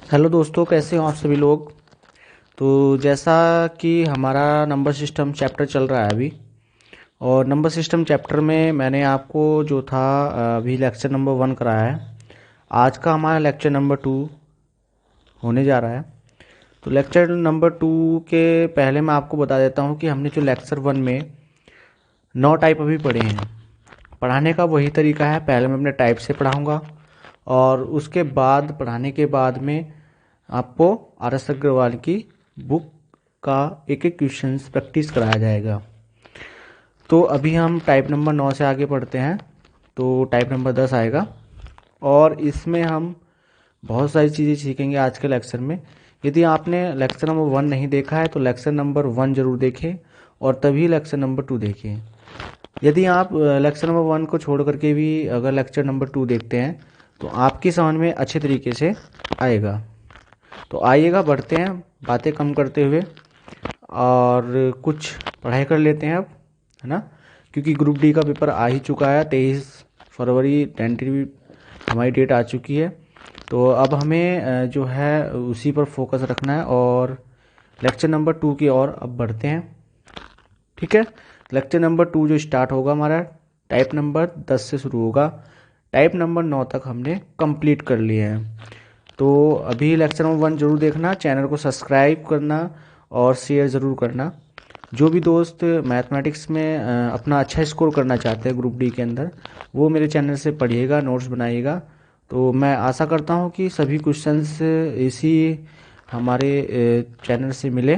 Hello दोस्तों, कैसे हो आप सभी लोग। तो जैसा कि हमारा नंबर सिस्टम चैप्टर चल रहा है अभी, और नंबर सिस्टम चैप्टर में मैंने आपको जो था अभी लेक्चर नंबर 1 कराया है। आज का हमारा लेक्चर नंबर 2 होने जा रहा है। तो लेक्चर नंबर 2 के पहले मैं आपको बता देता हूँ कि हमने जो लेक्चर 1 में 9 टाइप अभी पढ़े हैं। पढ़ाने का वही तरीका है, पहले मैं अपने टाइप से पढ़ाऊँगा और उसके बाद पढ़ाने के बाद में आपको आर एस अग्रवाल की बुक का एक एक क्वेश्चन प्रैक्टिस कराया जाएगा। तो अभी हम टाइप नंबर 9 से आगे पढ़ते हैं। तो टाइप नंबर 10 आएगा और इसमें हम बहुत सारी चीज़ें सीखेंगे आज के लेक्चर में। यदि आपने लेक्चर नंबर 1 नहीं देखा है तो लेक्चर नंबर 1 जरूर देखें और तभी लेक्चर नंबर 2 देखें। यदि आप लेक्चर नंबर 1 को छोड़ करके भी अगर लेक्चर नंबर 2 देखते हैं तो आपकी समझ में अच्छे तरीके से आएगा। तो आइएगा, बढ़ते हैं बातें कम करते हुए और कुछ पढ़ाई कर लेते हैं अब, है ना। क्योंकि ग्रुप डी का पेपर आ ही चुका है, 23 फरवरी टेंटेटिव हमारी डेट आ चुकी है। तो अब हमें जो है उसी पर फोकस रखना है और लेक्चर नंबर 2 की ओर अब बढ़ते हैं। ठीक है, लेक्चर नंबर 2 जो स्टार्ट होगा हमारा टाइप नंबर 10 से शुरू होगा। टाइप नंबर 9 तक हमने कंप्लीट कर लिए हैं। तो अभी लेक्चर नंबर 1 जरूर देखना, चैनल को सब्सक्राइब करना और शेयर ज़रूर करना। जो भी दोस्त मैथमेटिक्स में अपना अच्छा स्कोर करना चाहते हैं ग्रुप डी के अंदर, वो मेरे चैनल से पढ़िएगा, नोट्स बनाइएगा। तो मैं आशा करता हूँ कि सभी क्वेश्चंस इसी हमारे चैनल से मिले।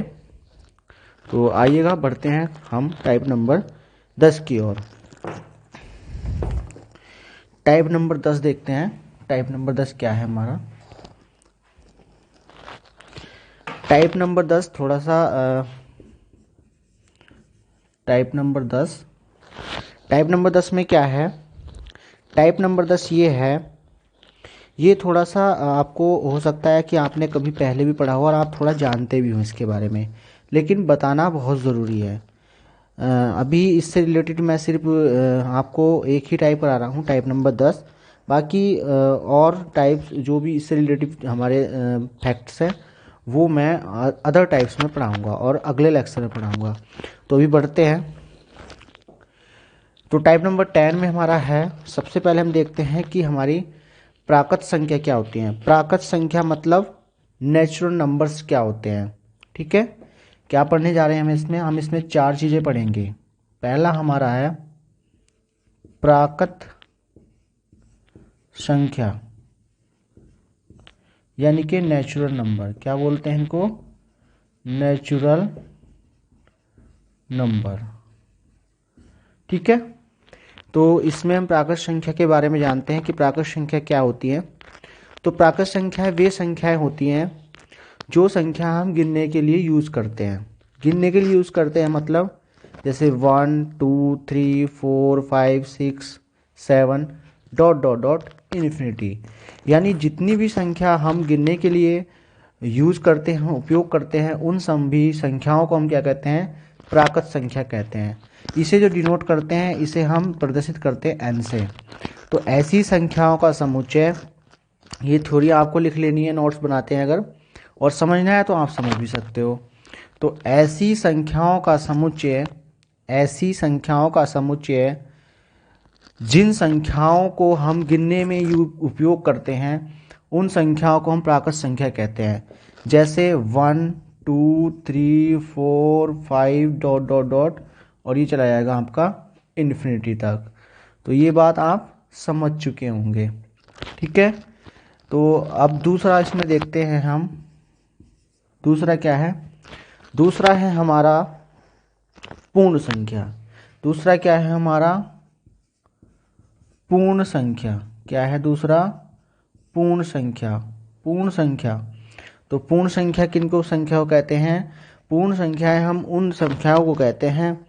तो आइएगा, बढ़ते हैं हम टाइप नंबर 10 की ओर। टाइप नंबर 10 देखते हैं। टाइप नंबर 10 क्या है हमारा। टाइप नंबर 10 थोड़ा सा टाइप नंबर 10 में क्या है। टाइप नंबर 10 ये है, ये थोड़ा सा आपको हो सकता है कि आपने कभी पहले भी पढ़ा हो और आप थोड़ा जानते भी हो इसके बारे में, लेकिन बताना बहुत ज़रूरी है। अभी इससे रिलेटेड मैं सिर्फ आपको एक ही टाइप करा रहा हूँ, टाइप नंबर 10। बाकी और टाइप्स जो भी इससे रिलेटेड हमारे फैक्ट्स हैं वो मैं अदर टाइप्स में पढ़ाऊँगा और अगले लेक्चर में पढ़ाऊँगा। तो अभी बढ़ते हैं। तो टाइप नंबर 10 में हमारा है, सबसे पहले हम देखते हैं कि हमारी प्राकृत संख्या क्या होती हैं। प्राकृत संख्या मतलब नेचुरल नंबर्स क्या होते हैं। ठीक है, क्या पढ़ने जा रहे हैं हम इसमें 4 चीज़ें पढ़ेंगे। पहला हमारा है प्राकृत संख्या, यानी कि नेचुरल नंबर। क्या बोलते हैं इनको? Natural number. ठीक है, तो इसमें हम प्राकृत संख्या के बारे में जानते हैं कि प्राकृत संख्या क्या होती है। तो प्राकृत संख्याएं वे संख्याएं होती हैं जो संख्या हम गिनने के लिए यूज़ करते हैं। गिनने के लिए यूज़ करते हैं मतलब जैसे 1 2 3 4 5 6 7 डॉट डॉट डॉट इन्फिनिटी। यानी जितनी भी संख्या हम गिनने के लिए यूज़ करते हैं, उपयोग करते हैं, उन सभी संख्याओं को हम क्या कहते हैं? प्राकृत संख्या कहते हैं। इसे जो डिनोट करते हैं इसे हम प्रदर्शित करते हैं एन से। तो ऐसी संख्याओं का समुच्चय, ये थ्योरी आपको लिख लेनी है, नोट्स बनाते हैं अगर, और समझना है तो आप समझ भी सकते हो। तो ऐसी संख्याओं का समुच्चय, ऐसी संख्याओं का समुच्चय जिन संख्याओं को हम गिनने में उपयोग करते हैं उन संख्याओं को हम प्राकृत संख्या कहते हैं। जैसे 1 2 3 4 5 डॉट डॉट डॉट और ये चला जाएगा आपका इन्फिनिटी तक। तो ये बात आप समझ चुके होंगे। ठीक है, तो अब दूसरा इसमें देखते हैं हम। दूसरा क्या है? दूसरा है हमारा पूर्ण संख्या। दूसरा क्या है हमारा? पूर्ण संख्या। क्या है दूसरा? पूर्ण संख्या। पूर्ण संख्या। तो पूर्ण संख्या किनको संख्या को कहते हैं? पूर्ण संख्याएं हम उन संख्याओं को कहते हैं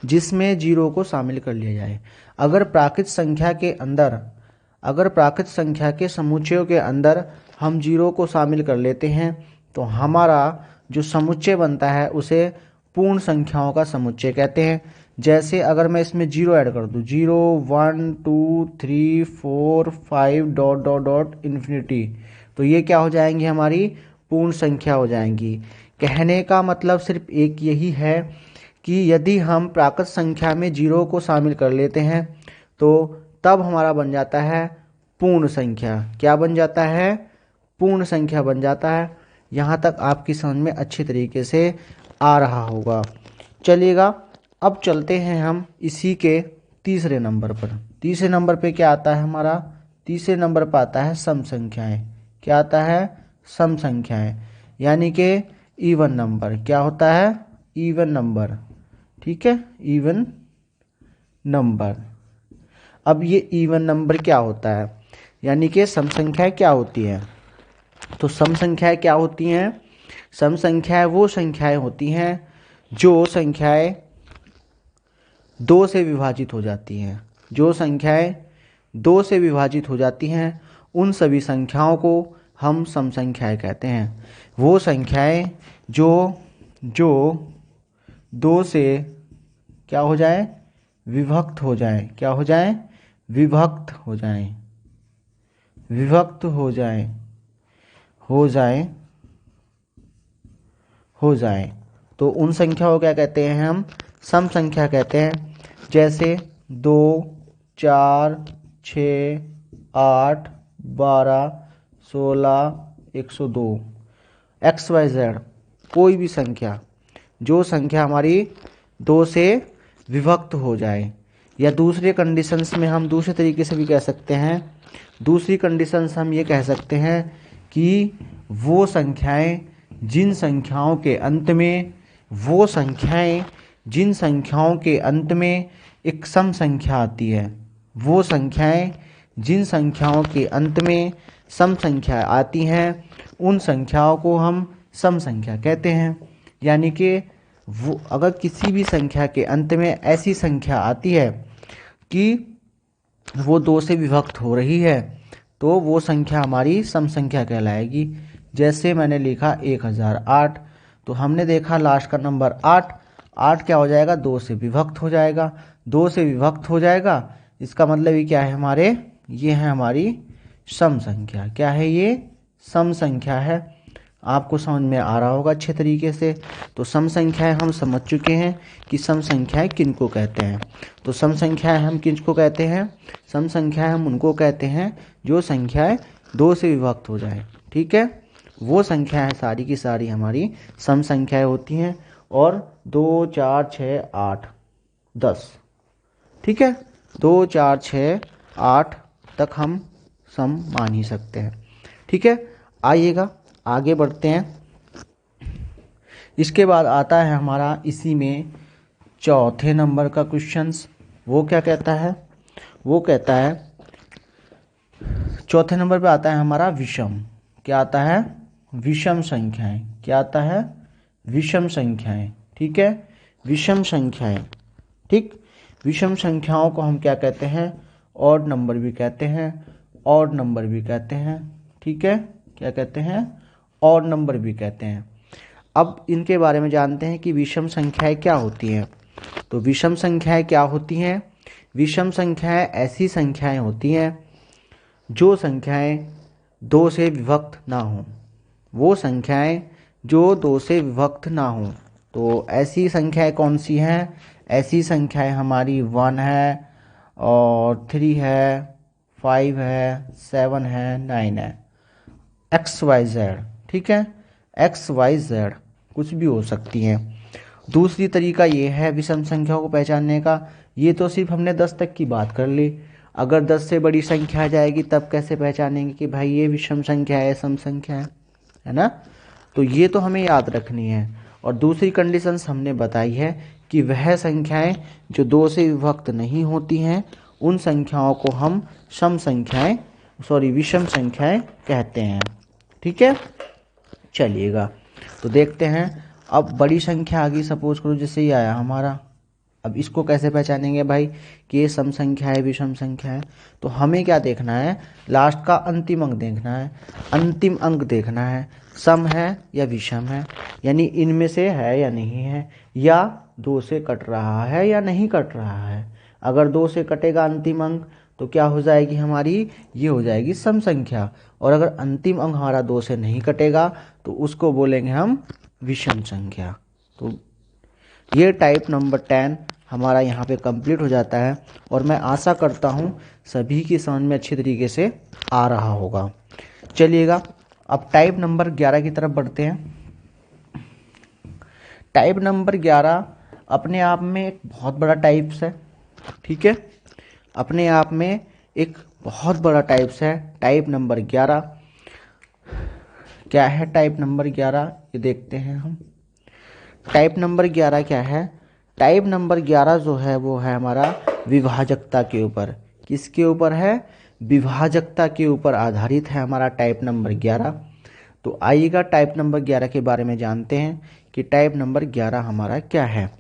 जिसमें जीरो को शामिल कर लिया जाए। अगर प्राकृत संख्या के अंदर, अगर प्राकृत संख्या के समुच्चयों के अंदर हम जीरो को शामिल कर लेते हैं तो हमारा जो समुच्चय बनता है उसे पूर्ण संख्याओं का समुच्चय कहते हैं। जैसे अगर मैं इसमें जीरो ऐड कर दूं, 0 1 2 3 4 5 डॉट डॉट डॉट इन्फिनिटी, तो ये क्या हो जाएंगी, हमारी पूर्ण संख्या हो जाएंगी। कहने का मतलब सिर्फ एक यही है कि यदि हम प्राकृत संख्या में जीरो को शामिल कर लेते हैं तो तब हमारा बन जाता है पूर्ण संख्या। क्या बन जाता है, पूर्ण संख्या बन जाता है। यहाँ तक आपकी समझ में अच्छी तरीके से आ रहा होगा। चलिएगा, अब चलते हैं हम इसी के तीसरे नंबर पर। तीसरे नंबर पे क्या आता है हमारा, तीसरे नंबर पर आता है सम संख्याएं। क्या आता है, सम संख्याएं, यानी कि इवन नंबर। क्या होता है, इवन नंबर। ठीक है, इवन नंबर। अब ये इवन नंबर क्या होता है, यानी कि सम संख्याएं क्या होती हैं। तो सम संख्याएं क्या होती हैं, सम संख्याएं वो संख्याएं होती हैं जो संख्याएं दो से विभाजित हो जाती हैं। जो संख्याएं दो से विभाजित हो जाती हैं उन सभी संख्याओं को हम सम संख्याएं कहते हैं। वो संख्याएं जो जो दो से क्या हो जाए, विभक्त हो जाए। क्या हो जाए, विभक्त हो जाए, विभक्त हो जाए, हो जाए, हो जाए। तो उन संख्याओं को क्या कहते हैं, हम सम संख्या कहते हैं। जैसे 2, 4, 6, 8, 12, 16, 102, XYZ कोई भी संख्या, जो संख्या हमारी दो से विभक्त हो जाए। या दूसरे कंडीशंस में हम दूसरे तरीके से भी कह सकते हैं, दूसरी कंडीशंस हम ये कह सकते हैं कि वो संख्याएं जिन संख्याओं के अंत में, वो संख्याएं जिन संख्याओं के अंत में एक सम संख्या आती है, वो संख्याएं जिन संख्याओं के अंत में सम संख्या आती हैं उन संख्याओं को हम सम संख्या कहते हैं। यानी कि वो अगर किसी भी संख्या के अंत में ऐसी संख्या आती है कि वो दो से विभक्त हो रही है तो वो संख्या हमारी सम संख्या कहलाएगी। जैसे मैंने लिखा 1008, तो हमने देखा लास्ट का नंबर 8, 8 क्या हो जाएगा, दो से विभक्त हो जाएगा। दो से विभक्त हो जाएगा, इसका मतलब ये क्या है हमारे, ये है हमारी सम संख्या। क्या है ये, सम संख्या है। आपको समझ में आ रहा होगा अच्छे तरीके से। तो सम संख्याएं हम समझ चुके हैं कि सम संख्याएं किनको कहते हैं। तो सम संख्याएं हम किसको कहते हैं, सम संख्याएं हम उनको कहते हैं जो संख्याएं दो से विभक्त हो जाए। ठीक है, वो संख्याएं सारी की सारी हमारी सम संख्याएं होती हैं। और 2, 4, 6, 8, 10, ठीक है, 2, 4, 6, 8 तक हम सम मान ही सकते हैं। ठीक है, आइएगा आगे बढ़ते हैं। इसके बाद आता है हमारा इसी में चौथे नंबर का क्वेश्चंस। वो क्या कहता है, वो कहता है चौथे नंबर पे आता है हमारा विषम। क्या आता है, विषम संख्याएं। क्या आता है, विषम संख्याएं। ठीक है, विषम संख्याएं। ठीक, विषम संख्याओं को हम क्या कहते हैं, ऑड नंबर भी कहते हैं, ऑड नंबर भी कहते हैं। ठीक है, क्या कहते हैं, ऑड नंबर भी कहते हैं। अब इनके बारे में जानते हैं कि विषम संख्याएं क्या होती हैं। तो विषम संख्याएं क्या होती हैं, विषम संख्याएं ऐसी संख्याएं होती हैं जो संख्याएं दो से विभक्त ना हों। वो संख्याएं जो दो से विभक्त ना हों। तो ऐसी संख्याएं कौन सी हैं, ऐसी संख्याएं हमारी 1 है और 3 है, 5 है, 7 है, 9 है, XYZ। ठीक है, XYZ कुछ भी हो सकती हैं। दूसरी तरीका ये है विषम संख्याओं को पहचानने का। ये तो सिर्फ हमने 10 तक की बात कर ली। अगर 10 से बड़ी संख्या आ जाएगी तब कैसे पहचानेंगे कि भाई ये विषम संख्या है, सम संख्या है ना। तो ये तो हमें याद रखनी है। और दूसरी कंडीशंस हमने बताई है कि वह संख्याएं जो दो से विभक्त नहीं होती हैं उन संख्याओं को हम सम संख्याएं विषम संख्याएं कहते हैं। ठीक है, चलिएगा तो देखते हैं। अब बड़ी संख्या आ गई, सपोज करो जैसे ये आया हमारा। अब इसको कैसे पहचानेंगे भाई कि ये सम संख्या है, विषम संख्या है। तो हमें क्या देखना है, लास्ट का अंतिम अंक देखना है। अंतिम अंक देखना है सम है या विषम है, यानी इनमें से है या नहीं है, या दो से कट रहा है या नहीं कट रहा है। अगर दो से कटेगा अंतिम अंक तो क्या हो जाएगी हमारी, ये हो जाएगी सम संख्या। और अगर अंतिम अंक हमारा 2 से नहीं कटेगा तो उसको बोलेंगे हम विषम संख्या। तो ये टाइप नंबर 10 हमारा यहाँ पे कंप्लीट हो जाता है। और मैं आशा करता हूँ सभी की समझ में अच्छी तरीके से आ रहा होगा। चलिएगा अब टाइप नंबर 11 की तरफ बढ़ते हैं। टाइप नंबर 11 अपने आप में एक बहुत बड़ा टाइप्स है, ठीक है, अपने आप में एक बहुत बड़ा टाइप्स है। टाइप नंबर 11 क्या है? टाइप नंबर 11 ये देखते हैं हम। टाइप नंबर 11 क्या है? टाइप नंबर 11 जो है वो है हमारा विभाजकता के ऊपर। किसके ऊपर है? विभाजकता के ऊपर आधारित है हमारा टाइप नंबर 11। तो आइएगा टाइप नंबर 11 के बारे में जानते हैं कि टाइप नंबर 11 हमारा क्या है।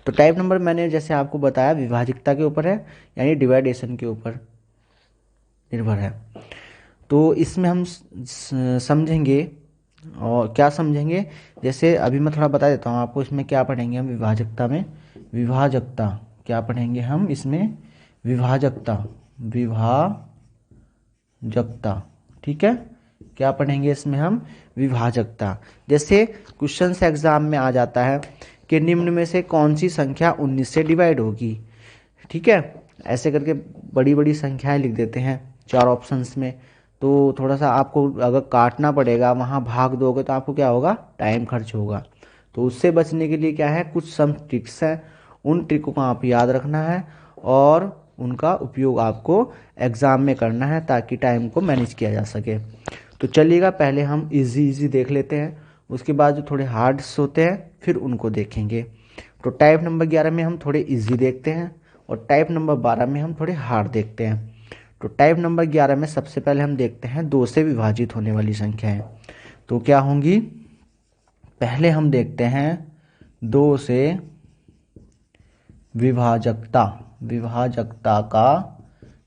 तो टाइप नंबर मैंने जैसे आपको बताया विभाजकता के ऊपर है, यानी डिवाइडेशन के ऊपर निर्भर है। तो इसमें हम समझेंगे, और क्या समझेंगे, जैसे अभी मैं थोड़ा बता देता हूँ आपको इसमें क्या पढ़ेंगे हम विभाजकता में। विभाजकता क्या पढ़ेंगे हम इसमें? विभाजकता, विभाजकता, ठीक है, क्या पढ़ेंगे इसमें हम? विभाजकता। जैसे क्वेश्चन एग्जाम में आ जाता है कि निम्न में से कौन सी संख्या 19 से डिवाइड होगी, ठीक है, ऐसे करके बड़ी बड़ी संख्याएं लिख देते हैं 4 ऑप्शंस में। तो थोड़ा सा आपको अगर काटना पड़ेगा, वहाँ भाग दोगे तो आपको क्या होगा? टाइम खर्च होगा। तो उससे बचने के लिए क्या है, कुछ सम ट्रिक्स हैं, उन ट्रिकों को आप याद रखना है और उनका उपयोग आपको एग्ज़ाम में करना है ताकि टाइम को मैनेज किया जा सके। तो चलिएगा पहले हम इजी देख लेते हैं, उसके बाद जो थोड़े हार्ड्स होते हैं फिर उनको देखेंगे। तो टाइप नंबर 11 में हम थोड़े इजी देखते हैं और टाइप नंबर 12 में हम थोड़े हार्ड देखते हैं। तो टाइप नंबर 11 में सबसे पहले हम देखते हैं 2 से विभाजित होने वाली संख्याएं। तो क्या होंगी? पहले हम देखते हैं 2 से विभाजकता, विभाजकता का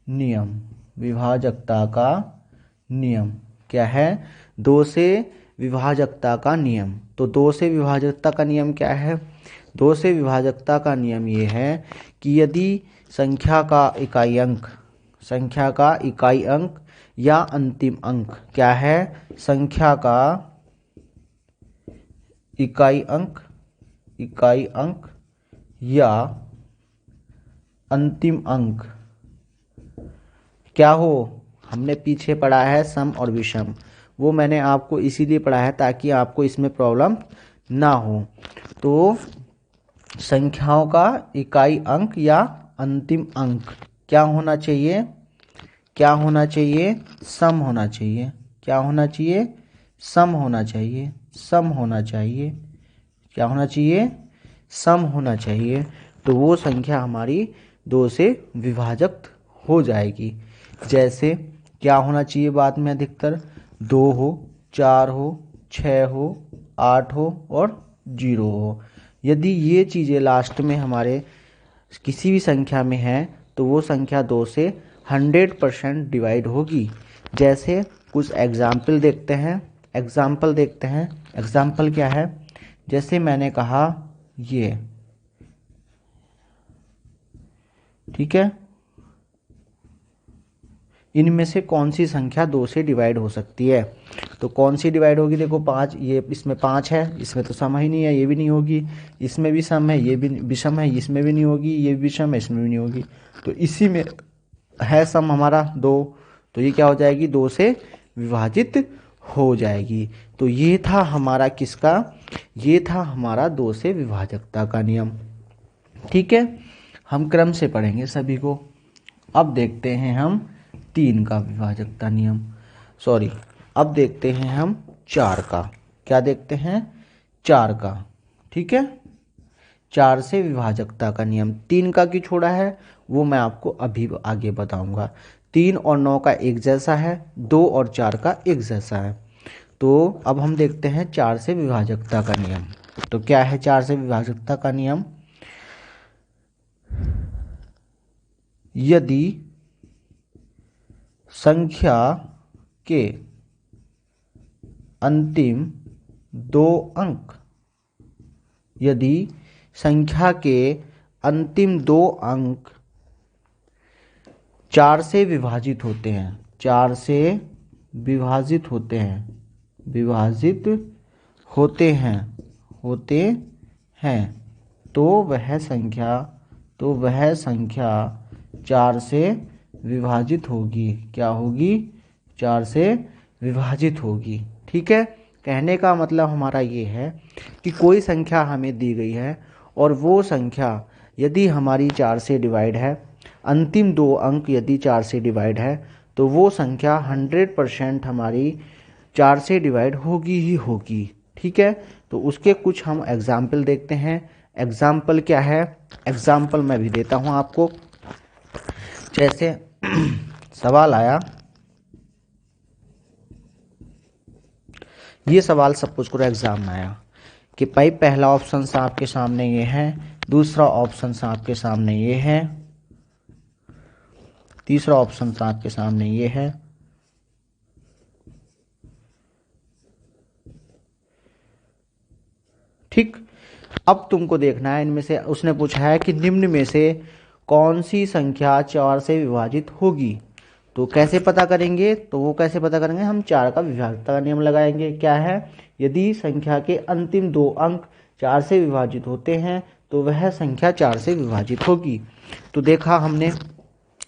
नियम। विभाजकता का नियम क्या है? 2 से विभाजकता का नियम। तो 2 से विभाजकता का नियम क्या है? 2 से विभाजकता का नियम ये है कि यदि संख्या का इकाई अंक, संख्या का इकाई अंक या अंतिम अंक क्या है? संख्या का इकाई अंक, इकाई अंक या अंतिम अंक क्या हो? हमने पीछे पढ़ा है सम और विषम, वो मैंने आपको इसीलिए पढ़ा है ताकि आपको इसमें प्रॉब्लम ना हो। तो संख्याओं का इकाई अंक या अंतिम अंक क्या होना चाहिए? क्या होना चाहिए? सम होना चाहिए। क्या होना चाहिए? सम होना चाहिए। सम होना चाहिए। क्या होना चाहिए? सम होना चाहिए। तो वो संख्या हमारी 2 से विभाजक हो जाएगी। जैसे क्या होना चाहिए बाद में? अधिकतर 2 हो, 4 हो, 6 हो, 8 हो और 0 हो। यदि ये चीज़ें लास्ट में हमारे किसी भी संख्या में हैं तो वो संख्या 2 से 100% डिवाइड होगी। जैसे कुछ एग्जाम्पल देखते हैं, एग्जाम्पल देखते हैं। एग्जाम्पल क्या है? जैसे मैंने कहा ये, ठीक है, इनमें से कौन सी संख्या 2 से डिवाइड हो सकती है? तो कौन सी डिवाइड होगी? देखो 5, ये इसमें 5 है, इसमें तो सम ही नहीं है, ये भी नहीं होगी। इसमें भी सम है, ये भी विषम है, इसमें भी नहीं होगी, ये भी विषम है, इसमें भी नहीं होगी। तो इसी में है सम हमारा 2, तो ये क्या हो जाएगी? 2 से विभाजित हो जाएगी। तो ये था हमारा किसका? ये था हमारा 2 से विभाजकता का नियम, ठीक है। हम क्रम से पढ़ेंगे सभी को। अब देखते हैं हम 3 का विभाजकता नियम, सॉरी, अब देखते हैं हम 4 का। क्या देखते हैं? 4 का, ठीक है। 4 से विभाजकता का नियम। 3 का क्यों छोड़ा है वो मैं आपको अभी आगे बताऊंगा। 3 और 9 का एक जैसा है, 2 और 4 का एक जैसा है। तो अब हम देखते हैं 4 से विभाजकता का नियम। तो क्या है 4 से विभाजकता का नियम? यदि संख्या के अंतिम 2 अंक, यदि संख्या के अंतिम 2 अंक 4 से विभाजित होते हैं, 4 से विभाजित होते हैं, विभाजित होते हैं, होते हैं, तो वह संख्या 4 से विभाजित होगी। क्या होगी? 4 से विभाजित होगी। ठीक है, कहने का मतलब हमारा ये है कि कोई संख्या हमें दी गई है और वो संख्या यदि हमारी 4 से डिवाइड है, अंतिम 2 अंक यदि 4 से डिवाइड है, तो वो संख्या 100% हमारी 4 से डिवाइड होगी ही होगी। ठीक है, तो उसके कुछ हम एग्जाम्पल देखते हैं। एग्जाम्पल क्या है? एग्जाम्पल मैं भी देता हूँ आपको। जैसे सवाल आया, ये सवाल सपोज करो एग्जाम में आया कि भाई पहला ऑप्शन आपके सामने ये है, दूसरा ऑप्शन आपके सामने ये है, तीसरा ऑप्शन आपके सामने ये है, ठीक। अब तुमको देखना है इनमें से, उसने पूछा है कि निम्न में से कौन सी संख्या 4 से विभाजित होगी। तो कैसे पता करेंगे? तो वो कैसे पता करेंगे? हम 4 का विभाज्यता का नियम लगाएंगे। क्या है? यदि संख्या के अंतिम 2 अंक 4 से विभाजित होते हैं तो वह संख्या 4 से विभाजित होगी। तो देखा हमने,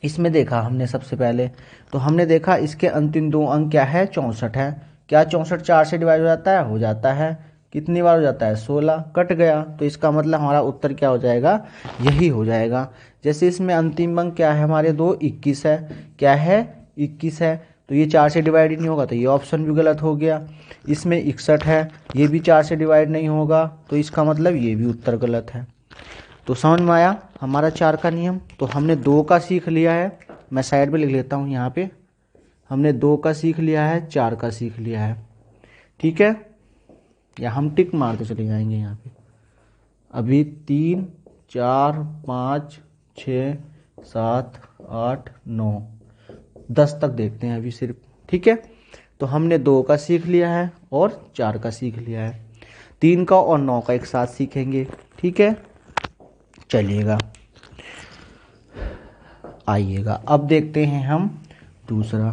इसमें देखा हमने सबसे पहले, तो हमने देखा इसके अंतिम 2 अंक क्या है? 64 है। क्या 64 4 से डिवाइड हो जाता है? हो जाता है। कितनी बार हो जाता है? 16। कट गया, तो इसका मतलब हमारा उत्तर क्या हो जाएगा? यही हो जाएगा। जैसे इसमें अंतिम अंक क्या है हमारे? 2 21 है। क्या है? 21 है, तो ये 4 से डिवाइड ही नहीं होगा, तो ये ऑप्शन भी गलत हो गया। इसमें 61 है, ये भी 4 से डिवाइड नहीं होगा, तो इसका मतलब ये भी उत्तर गलत है। तो समझ में आया हमारा 4 का नियम। तो हमने 2 का सीख लिया है, मैं साइड में लिख लेता हूँ यहाँ पे। हमने 2 का सीख लिया है, 4 का सीख लिया है। ठीक है, या हम टिक मारते चले जाएंगे यहाँ पे। अभी 3 4 5 6 7 8 9 10 तक देखते हैं अभी सिर्फ। ठीक है, तो हमने 2 का सीख लिया है और 4 का सीख लिया है। 3 का और 9 का एक साथ सीखेंगे। ठीक है, चलिएगा, आइएगा। अब देखते हैं हम दूसरा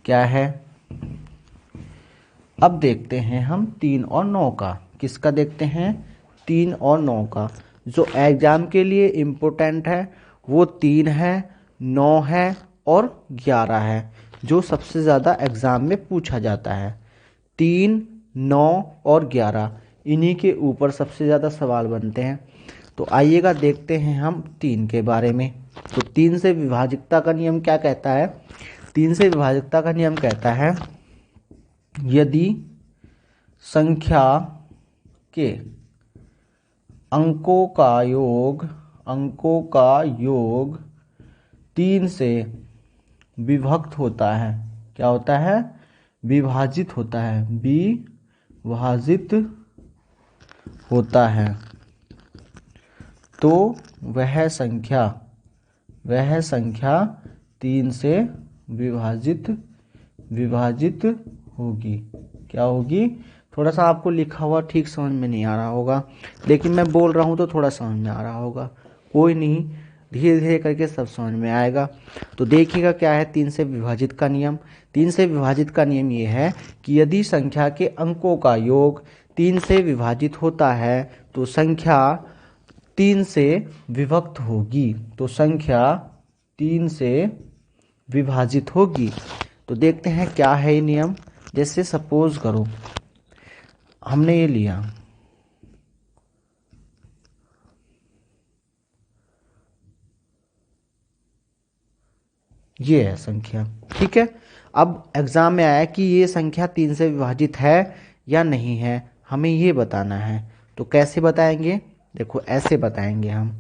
क्या है। अब देखते हैं हम 3 और 9 का। किसका देखते हैं? 3 और 9 का। जो एग्जाम के लिए इम्पोर्टेंट है वो 3 है, 9 है और 11 है, जो सबसे ज़्यादा एग्जाम में पूछा जाता है। 3, 9 और 11, इन्हीं के ऊपर सबसे ज़्यादा सवाल बनते हैं। तो आइएगा देखते हैं हम 3 के बारे में। तो 3 से विभाजितता का नियम क्या कहता है? 3 से विभाजितता का नियम कहता है यदि संख्या के अंकों का योग 3 से विभक्त होता है। क्या होता है? विभाजित होता है, विभाजित होता है, तो वह संख्या 3 से विभाजित होगी। क्या होगी? थोड़ा सा आपको लिखा हुआ ठीक समझ में नहीं आ रहा होगा, लेकिन मैं बोल रहा हूँ तो थोड़ा समझ में आ रहा होगा। कोई नहीं, धीरे धीरे करके सब समझ में आएगा। तो देखिएगा क्या है 3 से विभाजित का नियम। 3 से विभाजित का नियम ये है कि यदि संख्या के अंकों का योग 3 से विभाजित होता है तो संख्या 3 से विभक्त होगी। तो संख्या 3 से विभाजित होगी। तो देखते हैं क्या है ये नियम। जैसे सपोज करो हमने ये लिया, ये है संख्या। ठीक है, अब एग्जाम में आया कि ये संख्या 3 से विभाजित है या नहीं है, हमें ये बताना है। तो कैसे बताएंगे? देखो ऐसे बताएंगे हम।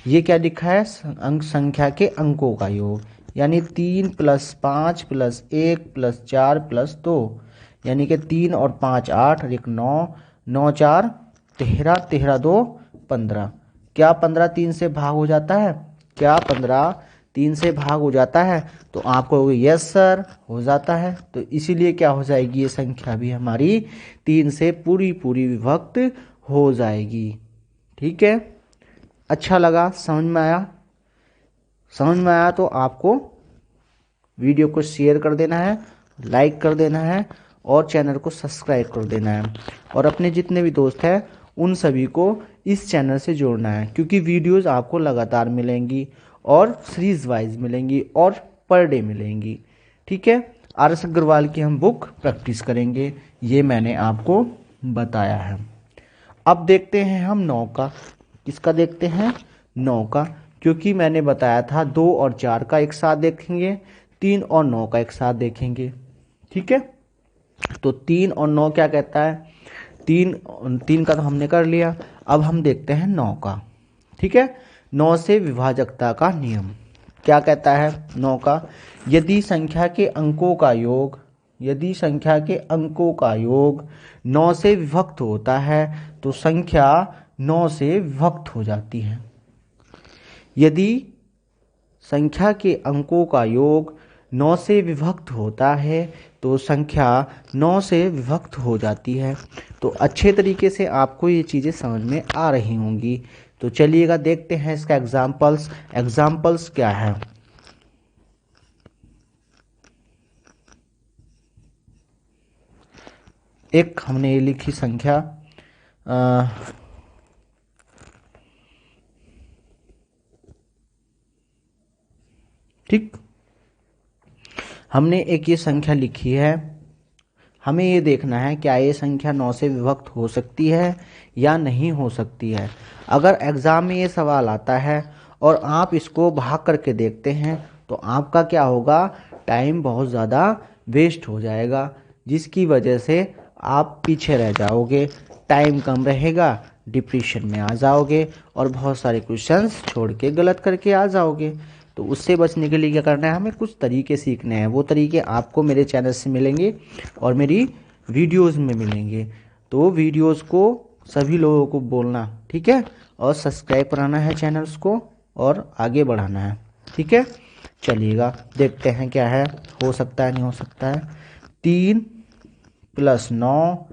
ये क्या लिखा है? अंक संख्या के अंकों का योग, यानी 3 + 5 + 1 + 4 + 2, यानी कि 3 और 5 8, 1 9, 9 4 13, 13 2 15। क्या 15 3 से भाग हो जाता है? क्या 15 3 से भाग हो जाता है? तो आप कहोगे यस सर, हो जाता है। तो इसीलिए क्या हो जाएगी? ये संख्या भी हमारी 3 से पूरी विभक्त हो जाएगी। ठीक है, अच्छा लगा? समझ में आया? समझ में आया तो आपको वीडियो को शेयर कर देना है, लाइक कर देना है और चैनल को सब्सक्राइब कर देना है। और अपने जितने भी दोस्त हैं उन सभी को इस चैनल से जोड़ना है, क्योंकि वीडियोस आपको लगातार मिलेंगी और सीरीज वाइज मिलेंगी और पर डे मिलेंगी। ठीक है, RS अग्रवाल की हम बुक प्रैक्टिस करेंगे, ये मैंने आपको बताया है। अब देखते हैं हम 9 का। किसका देखते हैं? 9 का, क्योंकि मैंने बताया था 2 और 4 का एक साथ देखेंगे, 3 और 9 का एक साथ देखेंगे। ठीक है, तो 3 और 9 क्या कहता है? 3 का तो हमने कर लिया। अब हम देखते हैं 9 का। ठीक है, 9 से विभाजकता का नियम क्या कहता है? 9 का, यदि संख्या के अंकों का योग 9 से विभक्त होता है तो संख्या 9 से विभक्त हो जाती है। यदि संख्या के अंकों का योग 9 से विभक्त होता है तो संख्या 9 से विभक्त हो जाती है। तो अच्छे तरीके से आपको ये चीज़ें समझ में आ रही होंगी। तो चलिएगा देखते हैं इसका एग्जाम्पल्स क्या है। एक हमने ये लिखी संख्या ठीक, हमने एक ये संख्या लिखी है। हमें ये देखना है क्या ये संख्या 9 से विभक्त हो सकती है या नहीं हो सकती है। अगर एग्ज़ाम में ये सवाल आता है और आप इसको भाग करके देखते हैं तो आपका क्या होगा? टाइम बहुत ज़्यादा वेस्ट हो जाएगा, जिसकी वजह से आप पीछे रह जाओगे, टाइम कम रहेगा, डिप्रेशन में आ जाओगे और बहुत सारे क्वेश्चंस छोड़ के गलत करके आ जाओगे। तो उससे बचने के लिए क्या करना है? हमें कुछ तरीके सीखने हैं। वो तरीके आपको मेरे चैनल से मिलेंगे और मेरी वीडियोस में मिलेंगे। तो वीडियोस को सभी लोगों को बोलना, ठीक है, और सब्सक्राइब कराना है चैनल्स को और आगे बढ़ाना है। ठीक है, चलिएगा देखते हैं क्या है, हो सकता है नहीं हो सकता है। 3 + 9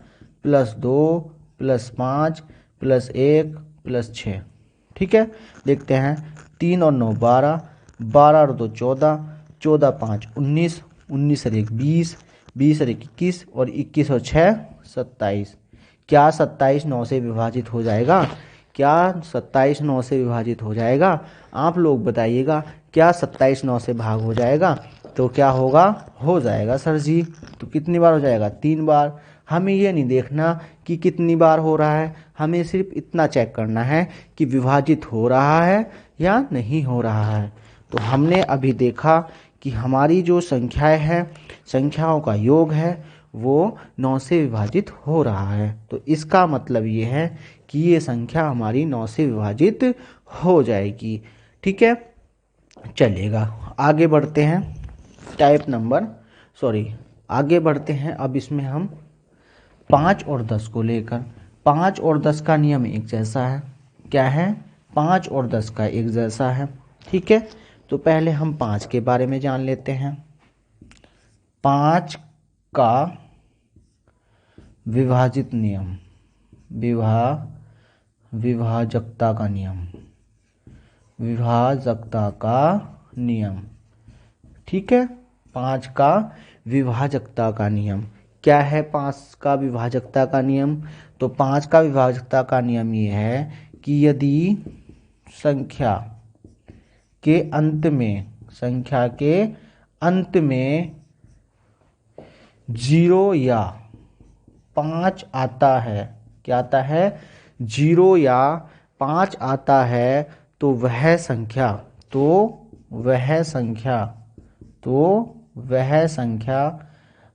+ 2 + 5 + 1 + 6। ठीक है, देखते हैं। 3 और 9 12, 12 और 2 14, 14 5 19, 19 और 1 20, 20 और 1 21 और 21 और 6 27। क्या 27 9 से विभाजित हो जाएगा? क्या 27 9 से विभाजित हो जाएगा? आप लोग बताइएगा, क्या 27 9 से भाग हो जाएगा? तो क्या होगा? हो जाएगा सर जी। तो कितनी बार हो जाएगा? 3 बार। हमें ये नहीं देखना कि कितनी बार हो रहा है, हमें सिर्फ इतना चेक करना है कि विभाजित हो रहा है या नहीं हो रहा है। तो हमने अभी देखा कि हमारी जो संख्याएं हैं, संख्याओं का योग है, वो 9 से विभाजित हो रहा है। तो इसका मतलब ये है कि ये संख्या हमारी 9 से विभाजित हो जाएगी। ठीक है, चलिएगा आगे बढ़ते हैं। आगे बढ़ते हैं। अब इसमें हम 5 और 10 को लेकर, 5 और 10 का नियम एक जैसा है। क्या है? 5 और 10 का एक जैसा है। ठीक है, तो पहले हम 5 के बारे में जान लेते हैं। 5 का विभाजित नियम, विभाजकता का नियम। ठीक है, 5 का विभाजकता का नियम क्या है? 5 का विभाजकता का नियम, तो 5 का विभाजकता का नियम ये है कि यदि संख्या के अंत में 0 या 5 आता है, क्या आता है? 0 या 5 आता है तो वह संख्या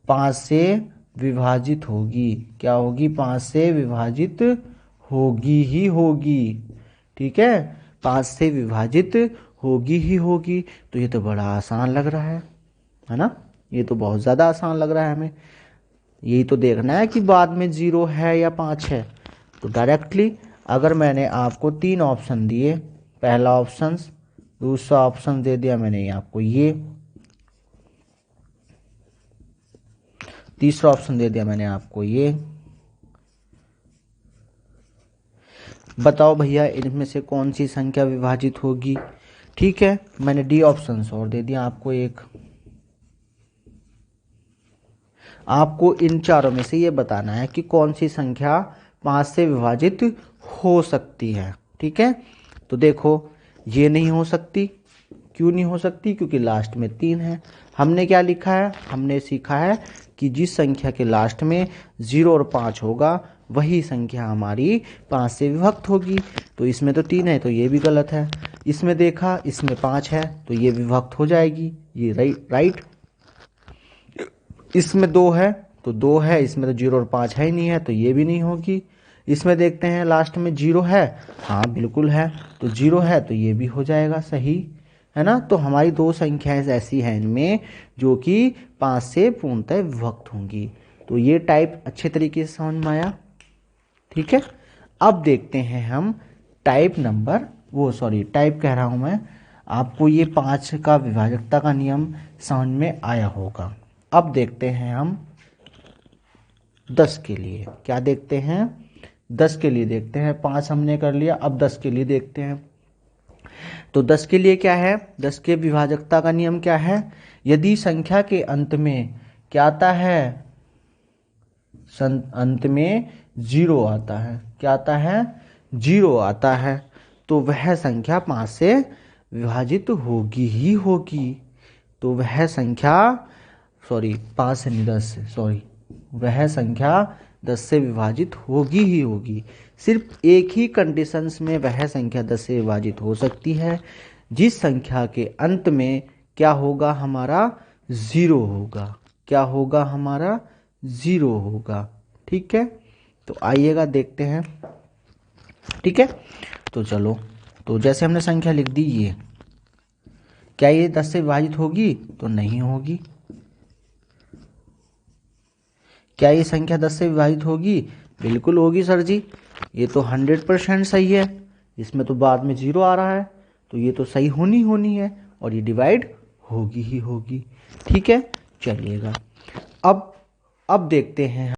5 से विभाजित होगी। क्या होगी? 5 से विभाजित होगी ही होगी। ठीक है, 5 से विभाजित होगी ही होगी। तो ये तो बड़ा आसान लग रहा है ना? ये तो बहुत ज़्यादा आसान लग रहा है हमें। यही तो देखना है कि बाद में 0 है या 5 है। तो डायरेक्टली अगर मैंने आपको 3 ऑप्शन दिए, पहला ऑप्शन, दूसरा ऑप्शन दे दिया मैंने आपको ये, तीसरा ऑप्शन दे दिया मैंने आपको ये, बताओ भैया इनमें से कौन सी संख्या विभाजित होगी? ठीक है, मैंने डी ऑप्शन और दे दिया आपको एक। आपको इन चारों में से ये बताना है कि कौन सी संख्या 5 से विभाजित हो सकती है। ठीक है, तो देखो ये नहीं हो सकती। क्यों नहीं हो सकती? क्योंकि लास्ट में 3 है। हमने क्या लिखा है? हमने सीखा है कि जिस संख्या के लास्ट में 0 और 5 होगा वही संख्या हमारी 5 से विभक्त होगी। तो इसमें तो 3 है तो ये भी गलत है। इसमें देखा, इसमें 5 है तो ये विभक्त हो जाएगी, ये राइट। इसमें 2 है तो 2 है, इसमें तो 0 और 5 है ही नहीं है तो ये भी नहीं होगी। इसमें देखते हैं लास्ट में 0 है, हाँ बिल्कुल है, तो 0 है तो ये भी हो जाएगा सही, है ना। तो हमारी 2 संख्याएं ऐसी हैं इनमें जो कि 5 से पूर्णतः विभक्त होंगी। तो ये टाइप अच्छे तरीके से समझ में आया। ठीक है, अब देखते हैं हम टाइप कह रहा हूं मैं, आपको ये 5 का विभाजकता का नियम समझ में आया होगा। अब देखते हैं हम 10 के लिए। क्या देखते हैं? 10 के लिए देखते हैं। 5 हमने कर लिया, अब 10 के लिए देखते हैं। तो 10 के लिए क्या है? 10 के विभाजकता का नियम क्या है? यदि संख्या के अंत में क्या आता है? अंत में 0 आता है। क्या आता है? 0 आता है, तो वह संख्या 5 से विभाजित होगी ही होगी। तो वह संख्या 5 से नहीं 10 से वह संख्या 10 से विभाजित होगी ही होगी। सिर्फ एक ही कंडीशंस में वह संख्या 10 से विभाजित हो सकती है, जिस संख्या के अंत में क्या होगा? हमारा 0 होगा। क्या होगा? हमारा 0 होगा। ठीक है, तो आइएगा देखते हैं। ठीक है, तो चलो, तो जैसे हमने संख्या लिख दी ये, क्या ये 10 से विभाजित होगी? तो नहीं होगी। क्या ये संख्या 10 से विभाजित होगी? बिल्कुल होगी सर जी, ये तो 100% सही है। इसमें तो बाद में 0 आ रहा है तो ये तो सही होनी है और ये डिवाइड होगी ही होगी। ठीक है, चलिएगा अब देखते हैं